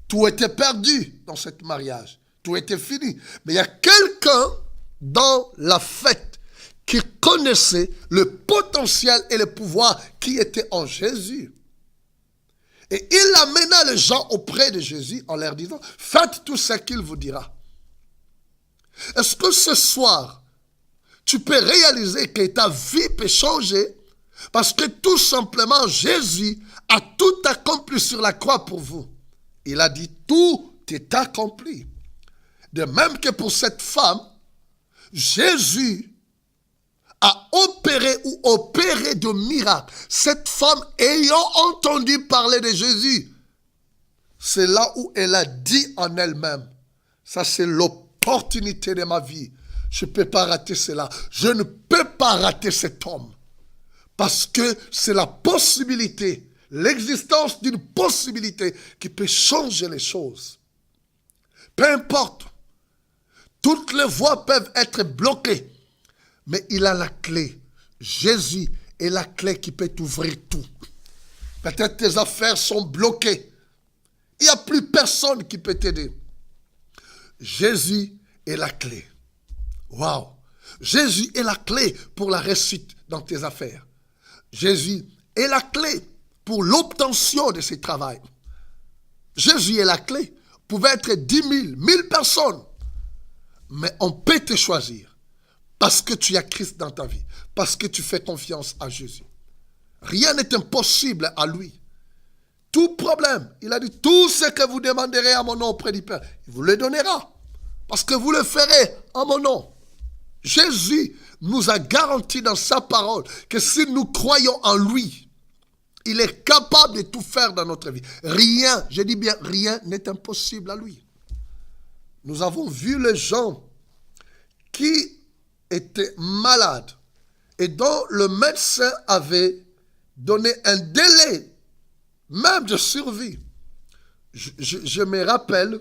[SPEAKER 1] Tout était perdu dans ce mariage. Tout était fini. Mais il y a quelqu'un dans la fête qui connaissait le potentiel et le pouvoir qui était en Jésus. Et il amena les gens auprès de Jésus en leur disant, faites tout ce qu'il vous dira. Est-ce que ce soir, tu peux réaliser que ta vie peut changer parce que tout simplement Jésus a tout accompli sur la croix pour vous. Il a dit tout est accompli. De même que pour cette femme, Jésus a opéré de miracles. Cette femme ayant entendu parler de Jésus, c'est là où elle a dit en elle-même, ça c'est l'opportunité de ma vie. Je ne peux pas rater cela. Je ne peux pas rater cet homme. Parce que c'est la possibilité, l'existence d'une possibilité qui peut changer les choses. Peu importe. Toutes les voies peuvent être bloquées. Mais il a la clé. Jésus est la clé qui peut ouvrir tout. Peut-être tes affaires sont bloquées. Il n'y a plus personne qui peut t'aider. Jésus est la clé. Waouh! Jésus est la clé pour la réussite dans tes affaires. Jésus est la clé pour l'obtention de ce travail. Jésus est la clé. Vous pouvez être 10 000, 1000 personnes. Mais on peut te choisir parce que tu as Christ dans ta vie. Parce que tu fais confiance à Jésus. Rien n'est impossible à lui. Tout problème, il a dit, tout ce que vous demanderez à mon nom auprès du Père, il vous le donnera. Parce que vous le ferez en mon nom. Jésus nous a garanti dans sa parole que si nous croyons en lui, il est capable de tout faire dans notre vie. Rien, je dis bien rien, n'est impossible à lui. Nous avons vu les gens qui étaient malades et dont le médecin avait donné un délai même de survie. Je me rappelle,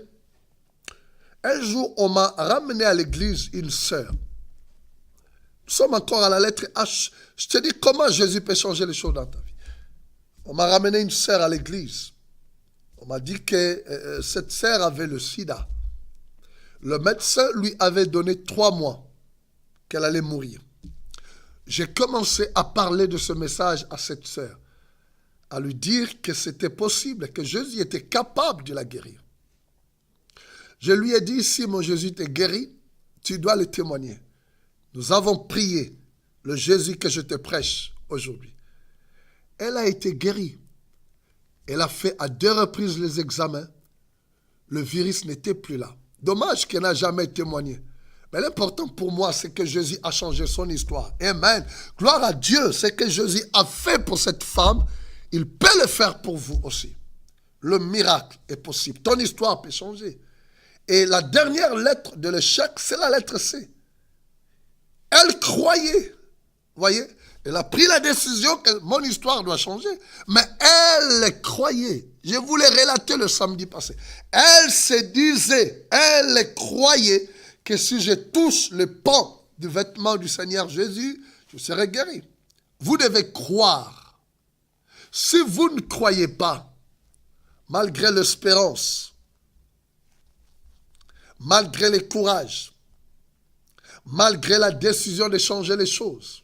[SPEAKER 1] un jour, on m'a ramené à l'église une sœur. Nous sommes encore à la lettre H. Je te dis comment Jésus peut changer les choses dans ta vie. On m'a ramené une sœur à l'église. On m'a dit que cette sœur avait le sida. Le médecin lui avait donné 3 mois qu'elle allait mourir. J'ai commencé à parler de ce message à cette sœur, à lui dire que c'était possible, que Jésus était capable de la guérir. Je lui ai dit, si mon Jésus t'est guéri, tu dois le témoigner. Nous avons prié le Jésus que je te prêche aujourd'hui. Elle a été guérie. Elle a fait à 2 reprises les examens. Le virus n'était plus là. Dommage qu'elle n'a jamais témoigné. Mais l'important pour moi, c'est que Jésus a changé son histoire. Amen. Gloire à Dieu. Ce que Jésus a fait pour cette femme, il peut le faire pour vous aussi. Le miracle est possible. Ton histoire peut changer. Et la dernière lettre de l'échec, c'est la lettre C. Elle croyait. Voyez, elle a pris la décision que mon histoire doit changer. Mais elle croyait. Je vous l'ai relaté le samedi passé. Elle se disait, elle croyait que si je touche le pan du vêtement du Seigneur Jésus, je serai guéri. Vous devez croire. Si vous ne croyez pas, malgré l'espérance, malgré le courage, malgré la décision de changer les choses,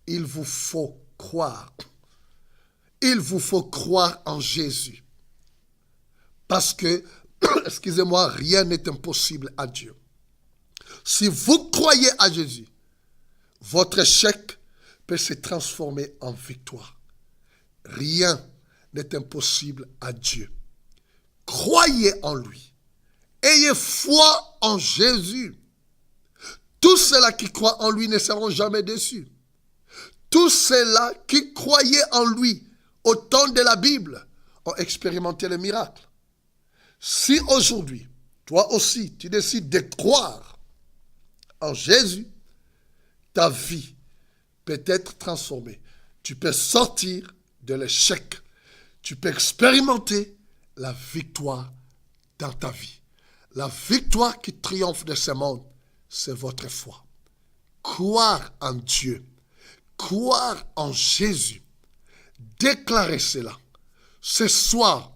[SPEAKER 1] il vous faut croire. Il vous faut croire en Jésus. Parce que, excusez-moi, rien n'est impossible à Dieu. Si vous croyez à Jésus, votre échec peut se transformer en victoire. Rien n'est impossible à Dieu. Croyez en lui. Ayez foi en Jésus. Tous ceux-là qui croient en lui ne seront jamais déçus. Tous ceux-là qui croyaient en lui au temps de la Bible ont expérimenté le miracle. Si aujourd'hui, toi aussi, tu décides de croire en Jésus, ta vie peut être transformée. Tu peux sortir de l'échec. Tu peux expérimenter la victoire dans ta vie. La victoire qui triomphe de ce monde, c'est votre foi. Croire en Dieu. Croire en Jésus. Déclarer cela. Ce soir,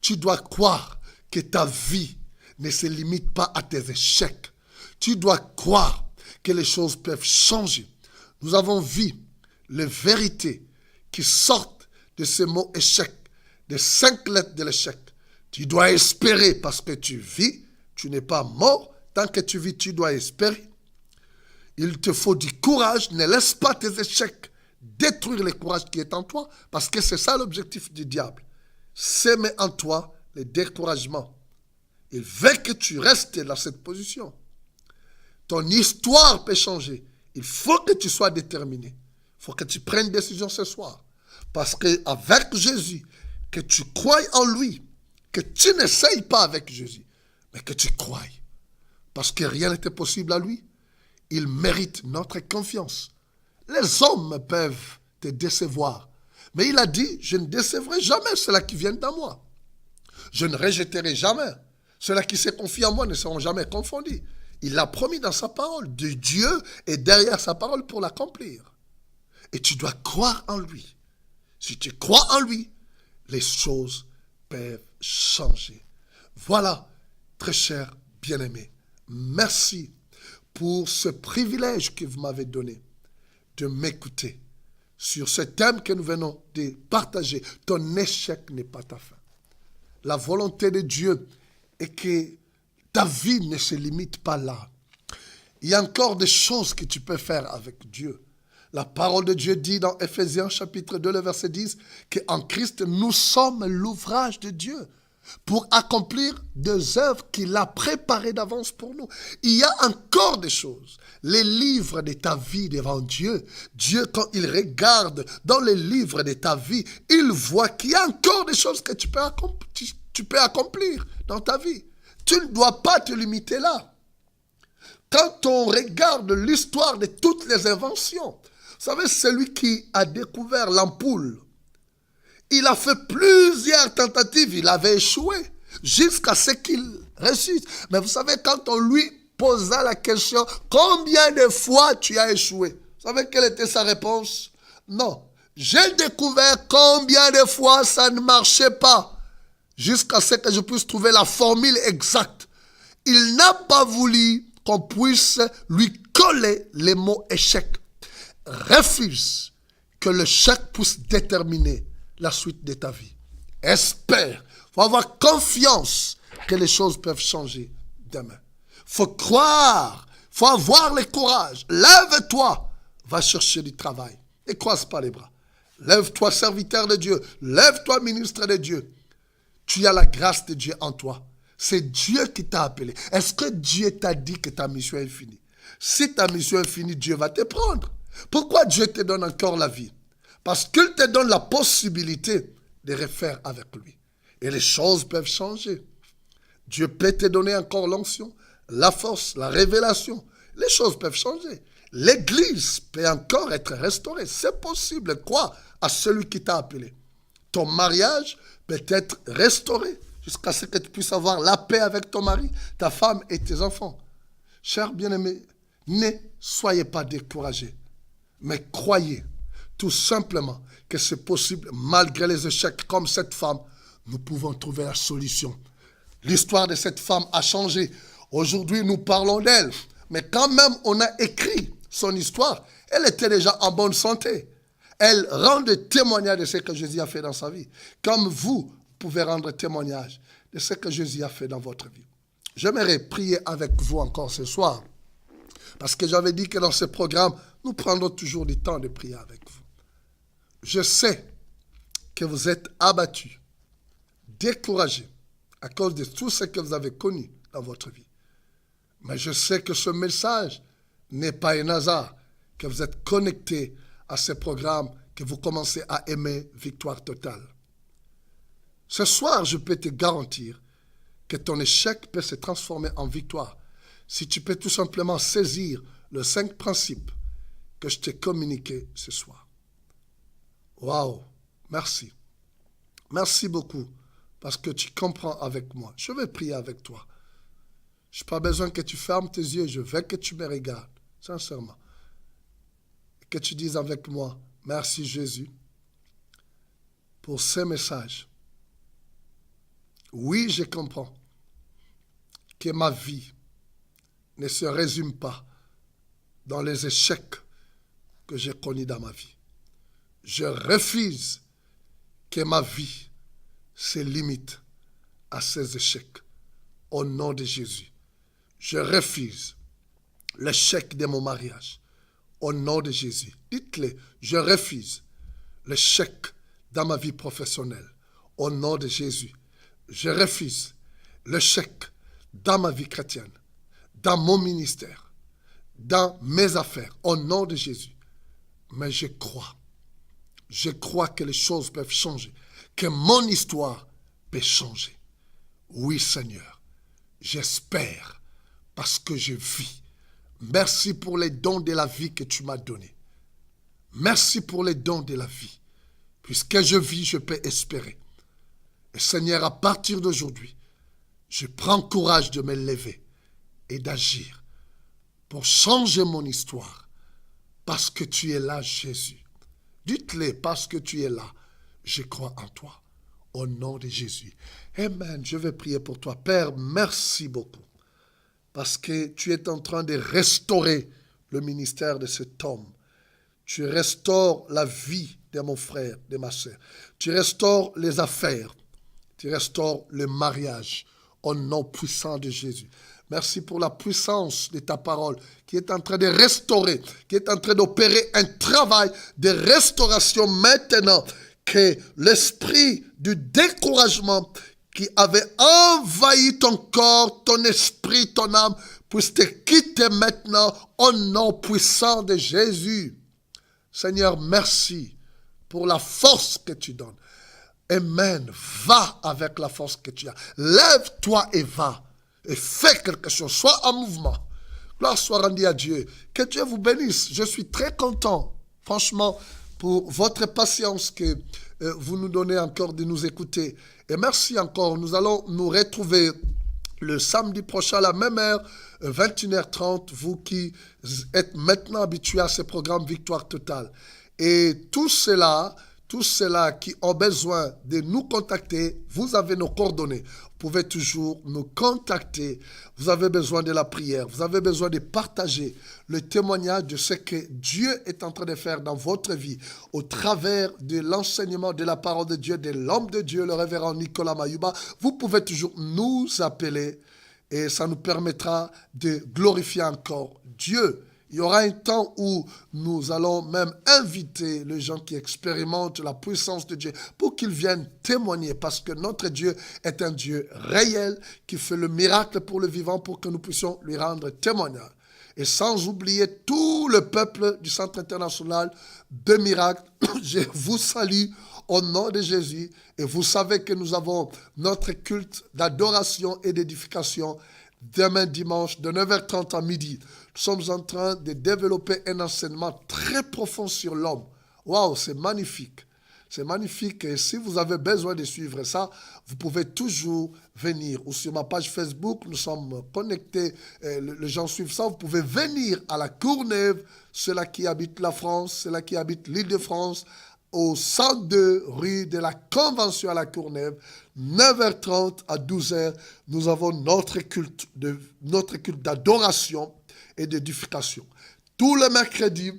[SPEAKER 1] tu dois croire que ta vie ne se limite pas à tes échecs. Tu dois croire que les choses peuvent changer. Nous avons vu les vérités qui sortent de ce mot échec, des 5 lettres de l'échec. Tu dois espérer parce que tu vis, tu n'es pas mort. Tant que tu vis, tu dois espérer. Il te faut du courage, ne laisse pas tes échecs détruire le courage qui est en toi, parce que c'est ça l'objectif du diable. S'aimer en toi le découragement. Il veut que tu restes dans cette position. Ton histoire peut changer. Il faut que tu sois déterminé. Il faut que tu prennes une décision ce soir. Parce qu'avec Jésus, que tu crois en lui, que tu n'essayes pas avec Jésus, mais que tu crois. Parce que rien n'était possible à lui. Il mérite notre confiance. Les hommes peuvent te décevoir. Mais il a dit, je ne décevrai jamais ceux-là qui viennent à moi. Je ne rejetterai jamais. Ceux-là qui se confient en moi ne seront jamais confondus. Il l'a promis dans sa parole. De Dieu est derrière sa parole pour l'accomplir. Et tu dois croire en lui. Si tu crois en lui, les choses peuvent changer. Voilà, très cher bien-aimé. Merci pour ce privilège que vous m'avez donné de m'écouter sur ce thème que nous venons de partager. Ton échec n'est pas ta fin. La volonté de Dieu est que ta vie ne se limite pas là. Il y a encore des choses que tu peux faire avec Dieu. La parole de Dieu dit dans Ephésiens chapitre 2, le verset 10, qu'en Christ, nous sommes l'ouvrage de Dieu pour accomplir des œuvres qu'il a préparées d'avance pour nous. Il y a encore des choses. Les livres de ta vie devant Dieu, Dieu, quand il regarde dans les livres de ta vie, il voit qu'il y a encore des choses que tu peux accomplir dans ta vie. Tu ne dois pas te limiter là. Quand on regarde l'histoire de toutes les inventions, vous savez, celui qui a découvert l'ampoule, il a fait plusieurs tentatives, il avait échoué jusqu'à ce qu'il réussisse. Mais vous savez, quand on lui posa la question, combien de fois tu as échoué? Vous savez quelle était sa réponse? Non, j'ai découvert combien de fois ça ne marchait pas, jusqu'à ce que je puisse trouver la formule exacte. Il n'a pas voulu qu'on puisse lui coller les mots échec. Refuse que le chèque puisse déterminer la suite de ta vie. Espère. Il faut avoir confiance que les choses peuvent changer demain. Il faut croire. Il faut avoir le courage. Lève-toi. Va chercher du travail. Ne croise pas les bras. Lève-toi, serviteur de Dieu. Lève-toi, ministre de Dieu. Tu as la grâce de Dieu en toi. C'est Dieu qui t'a appelé. Est-ce que Dieu t'a dit que ta mission est finie? Si ta mission est finie, Dieu va te prendre. Pourquoi Dieu te donne encore la vie? Parce qu'il te donne la possibilité de refaire avec lui. Et les choses peuvent changer. Dieu peut te donner encore l'onction, la force, la révélation. Les choses peuvent changer. L'église peut encore être restaurée. C'est possible. Crois à celui qui t'a appelé. Ton mariage peut être restauré jusqu'à ce que tu puisses avoir la paix avec ton mari, ta femme et tes enfants. Chers bien-aimés, ne soyez pas découragés, mais croyez tout simplement que c'est possible, malgré les échecs comme cette femme, nous pouvons trouver la solution. L'histoire de cette femme a changé. Aujourd'hui, nous parlons d'elle. Mais quand même, on a écrit son histoire. Elle était déjà en bonne santé. Elle rend témoignage de ce que Jésus a fait dans sa vie. Comme vous pouvez rendre témoignage de ce que Jésus a fait dans votre vie. J'aimerais prier avec vous encore ce soir. Parce que j'avais dit que dans ce programme, nous prendrons toujours du temps de prier avec vous. Je sais que vous êtes abattus, découragés à cause de tout ce que vous avez connu dans votre vie. Mais je sais que ce message n'est pas un hasard, que vous êtes connectés à ce programme, que vous commencez à aimer Victoire Totale. Ce soir, je peux te garantir que ton échec peut se transformer en victoire si tu peux tout simplement saisir les 5 principes que je t'ai communiqués ce soir. Waouh, merci. Merci beaucoup parce que tu comprends avec moi. Je vais prier avec toi. Je n'ai pas besoin que tu fermes tes yeux, je veux que tu me regardes, sincèrement. Et que tu dises avec moi, merci Jésus pour ce message. Oui, je comprends que ma vie ne se résume pas dans les échecs que j'ai connus dans ma vie. Je refuse que ma vie se limite à ces échecs. Au nom de Jésus, je refuse l'échec de mon mariage. Au nom de Jésus, dites-le, je refuse l'échec dans ma vie professionnelle. Au nom de Jésus, je refuse l'échec dans ma vie chrétienne, dans mon ministère, dans mes affaires, au nom de Jésus. Mais je crois que les choses peuvent changer, que mon histoire peut changer. Oui, Seigneur, j'espère parce que je vis. Merci pour les dons de la vie que tu m'as donnés. Merci pour les dons de la vie. Puisque je vis, je peux espérer. Et Seigneur, à partir d'aujourd'hui, je prends courage de me lever et d'agir pour changer mon histoire. Parce que tu es là, Jésus. Dites-le, parce que tu es là, je crois en toi. Au nom de Jésus. Amen. Je vais prier pour toi. Père, merci beaucoup. Parce que tu es en train de restaurer le ministère de cet homme. Tu restaures la vie de mon frère, de ma soeur. Tu restaures les affaires. Tu restaures le mariage. au nom puissant de Jésus. Merci pour la puissance de ta parole qui est en train de restaurer, qui est en train d'opérer un travail de restauration maintenant. Que l'esprit du découragement qui avait envahi ton corps, ton esprit, ton âme, puisse te quitter maintenant au nom puissant de Jésus. Seigneur, merci pour la force que tu donnes. Amen. Va avec la force que tu as. Lève-toi et va. Et fais quelque chose. Sois en mouvement. Gloire soit rendue à Dieu. Que Dieu vous bénisse. Je suis très content, franchement, pour votre patience que vous nous donnez encore de nous écouter. Et merci encore. Nous allons nous retrouver le samedi prochain à la même heure, 21h30, vous qui êtes maintenant habitués à ce programme Victoire Totale. Et tous ceux-là qui ont besoin de nous contacter, vous avez nos coordonnées. Vous pouvez toujours nous contacter. Vous avez besoin de la prière. Vous avez besoin de partager le témoignage de ce que Dieu est en train de faire dans votre vie au travers de l'enseignement de la parole de Dieu, de l'homme de Dieu, le révérend Nicolas Mayuba. Vous pouvez toujours nous appeler et ça nous permettra de glorifier encore Dieu. Il y aura un temps où nous allons même inviter les gens qui expérimentent la puissance de Dieu pour qu'ils viennent témoigner parce que notre Dieu est un Dieu réel qui fait le miracle pour le vivant pour que nous puissions lui rendre témoignage. Et sans oublier tout le peuple du Centre international de miracles, je vous salue au nom de Jésus et vous savez que nous avons notre culte d'adoration et d'édification demain dimanche de 9h30 à midi. Nous sommes en train de développer un enseignement très profond sur l'homme. Waouh, c'est magnifique. C'est magnifique et si vous avez besoin de suivre ça, vous pouvez toujours venir. Ou sur ma page Facebook, nous sommes connectés, les gens suivent ça. Vous pouvez venir à la Courneuve, ceux-là qui habitent la France, ceux-là qui habitent l'Île-de-France, au 102 rue de la Convention à la Courneuve, 9h30 à 12h, nous avons notre culte d'adoration et d'édification. Tous les mercredis,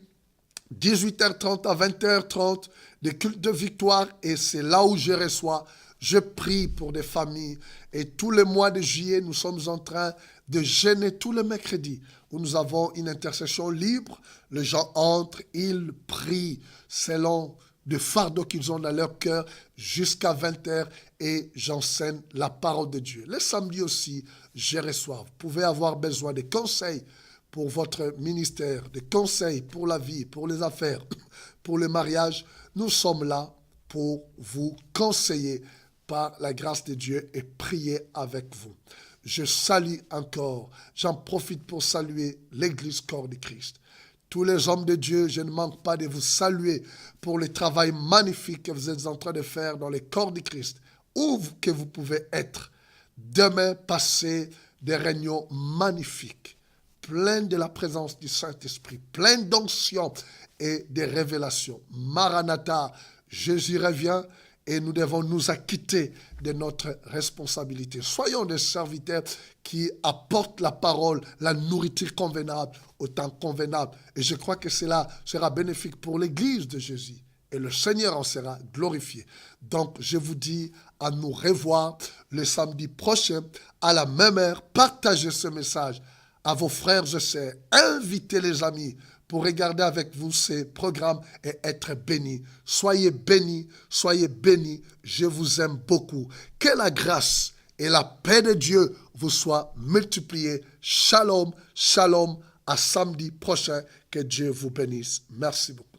[SPEAKER 1] 18h30 à 20h30, des cultes de victoire et c'est là où je reçois. Je prie pour des familles et tous les mois de juillet, nous sommes en train de jeûner tous les mercredis où nous avons une intercession libre. Les gens entrent, ils prient selon le fardeau qu'ils ont dans leur cœur jusqu'à 20h et j'enseigne la parole de Dieu. Les samedis aussi, je reçois. Vous pouvez avoir besoin de conseils pour votre ministère, des conseils pour la vie, pour les affaires, pour le mariage. Nous sommes là pour vous conseiller par la grâce de Dieu et prier avec vous. Je salue encore, j'en profite pour saluer l'Église Corps de Christ. Tous les hommes de Dieu, je ne manque pas de vous saluer pour le travail magnifique que vous êtes en train de faire dans le corps de Christ, où que vous pouvez être. Demain, passez des réunions magnifiques, pleines de la présence du Saint-Esprit, pleines d'onction et de révélations. Maranatha, Jésus revient et nous devons nous acquitter de notre responsabilité. Soyons des serviteurs qui apportent la parole, la nourriture convenable au temps convenable. Et je crois que cela sera bénéfique pour l'Église de Jésus. Et le Seigneur en sera glorifié. Donc, je vous dis à nous revoir le samedi prochain à la même heure. Partagez ce message à vos frères et sœurs. Invitez les amis pour regarder avec vous ces programmes et être bénis. Soyez bénis, soyez bénis. Je vous aime beaucoup. Que la grâce et la paix de Dieu vous soient multipliées. Shalom, shalom. À samedi prochain. Que Dieu vous bénisse. Merci beaucoup.